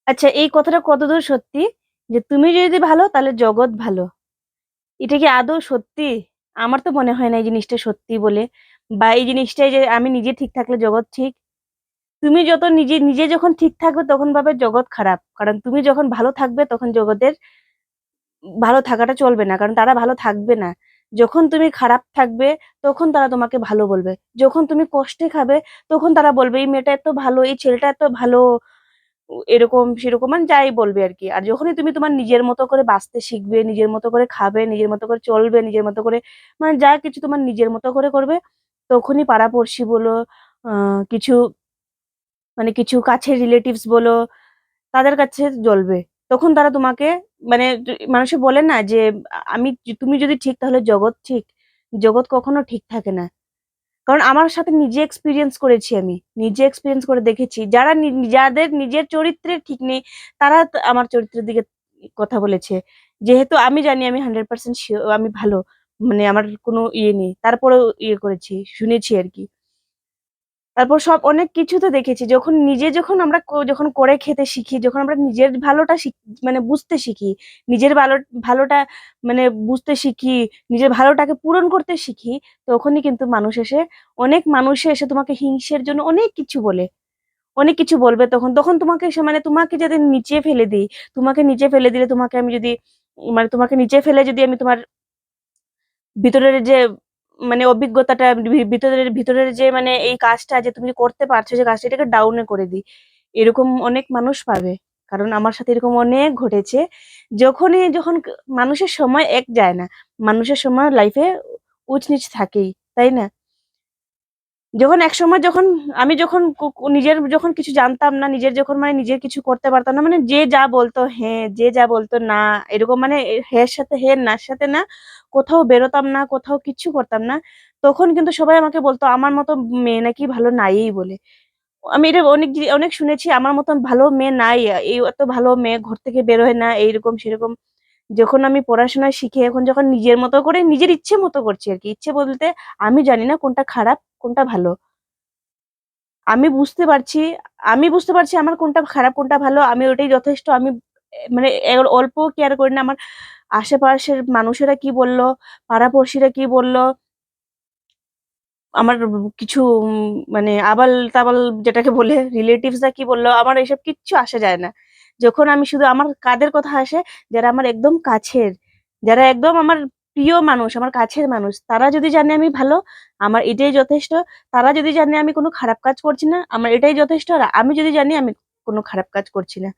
আচ্ছা, এই কথাটা কতদূর সত্যি যে তুমি যদি ভালো তাহলে জগৎ ভালো? এটা কি আদৌ সত্যি? আমার তো মনে হয় না এই জিনিসটা সত্যি বলে, বা এই জিনিসটাই যে আমি নিজে ঠিক থাকলে জগৎ ঠিক। তুমি যত নিজে নিজে যখন ঠিক থাকবে তখন ভাবে জগৎ খারাপ, কারণ তুমি যখন ভালো থাকবে তখন জগতের ভালো থাকাটা চলবে না, কারণ তারা ভালো থাকবে না। যখন তুমি খারাপ থাকবে তখন তারা তোমাকে ভালো বলবে। যখন তুমি কষ্টে খাবে তখন তারা বলবে এই মেয়েটা এত ভালো, এই ছেলেটা এত ভালো, এরকম সেরকম মানে যাই বলবে আরকি। আর যখনই তুমি তোমার নিজের মতো করে বাঁচতে শিখবে, নিজের মতো করে খাবে, নিজের মতো করে চলবে, নিজের মতো করে মানে যা কিছু তোমার নিজের মতো করে করবে, তখনই পাড়া-পড়শি বলো, আ কিছু মানে কিছু কাছের রিলেটিভস বলো, তাদের কাছে জ্বলবে। তখন তারা তোমাকে মানে মানুষে বলে না যে আমি তুমি যদি ঠিক তাহলে জগৎ ঠিক। জগৎ কখনো ঠিক থাকে না। কারণ আমার সাথে নিজে এক্সপেরিয়েন্স করেছি আমি। নিজে এক্সপেরিয়েন্স করে দেখেছি। যারা যাদের নিজের চরিত্রের ঠিক নেই, তারা আমার চরিত্রের দিকে কথা বলেছে। যেহেতু আমি জানি আমি 100% আমি ভালো। মানে আমার কোনো ইয়ে নেই। তারপরেও ইয়ে করেছি, শুনেছি আরকি। তারপর সব অনেক কিছু তো দেখেছি। যখন নিজে যখন আমরা যখন করে খেতে শিখি, যখন আমরা নিজের ভালোটা মানে বুঝতে শিখি, নিজের ভালোটা মানে বুঝতে শিখি, নিজের ভালোটাকে পূরণ করতে শিখি, তখনই কিন্তু অনেক মানুষ এসে তোমাকে হিংসের জন্য অনেক কিছু বলে। অনেক কিছু বলবে তখন। তখন তোমাকে মানে তোমাকে যদি নিচে ফেলে দেই, তোমাকে নিচে ফেলে দিলে তোমাকে আমি যদি মানে তোমাকে নিচে ফেলে যদি আমি তোমার ভিতরের যে মানে অভিজ্ঞতাটা ভিতরের যে মানে এই কাজটা যে তুমি করতে পারছো যে কাজটা, এটাকে ডাউন এ করে দিই। এরকম অনেক মানুষ পাবে। কারণ আমার সাথে এরকম অনেক ঘটেছে। যখন মানুষের সময় এক যায় না। মানুষের সময় লাইফে উঁচ-নিচ থাকেই। তাই না? যখন আমি যখন নিজের যখন কিছু জানতাম না, নিজের যখন মানে নিজের কিছু করতে পারতাম না, মানে যে যা বলতো হ্যাঁ, যে যা বলতো না, এরকম মানে হ্যাঁ এর সাথে হ্যাঁ, নার সাথে না, কোথাও বেরোতাম না, কোথাও কিচ্ছু করতাম না। তখন কিন্তু সবাই আমাকে বলতো আমার মতো মেয়ে নাকি ভালো নাইই বলে। আমি এটা অনেক শুনেছি আমার মতন ভালো মেয়ে নাই। এই এত ভালো মেয়ে ঘর থেকে বের হয় না, এইরকম সেরকম। যখন আমি পড়াশোনা শিখে এখন যখন নিজের মতো করে নিজের ইচ্ছে মতো করছি আরকি। ইচ্ছে বলতে আমি জানি না কোনটা খারাপ, কোনটা ভালো। আমি বুঝতে পারছি আমি বুঝতে পারছি আমার কোনটা খারাপ, কোনটা ভালো। আমি ওটাই যথেষ্ট। আমি মানে অল্প কেয়ার করি না আমার আশেপাশের মানুষেরা কি বলল, পাড়া-পড়শিরা কি বলল, আমার কিছু মানে আবাল-তাবাল যেটাকে বলে রিলেটিভস রা কি বলল, আমার এসব কিচ্ছু আসে যায় না। যখন আমি শুধু আমার কাদের কথা আসে, যারা আমার একদম কাছের, যারা একদম আমার প্রিয় মানুষ, আমার কাছের মানুষ, তারা যদি জানে আমি ভালো, আমার এটাই যথেষ্ট। তারা যদি জানে আমি কোন খারাপ কাজ করছি না, আমার এটাই যথেষ্ট। আর আমি যদি জানি আমি কোন খারাপ কাজ করছি না।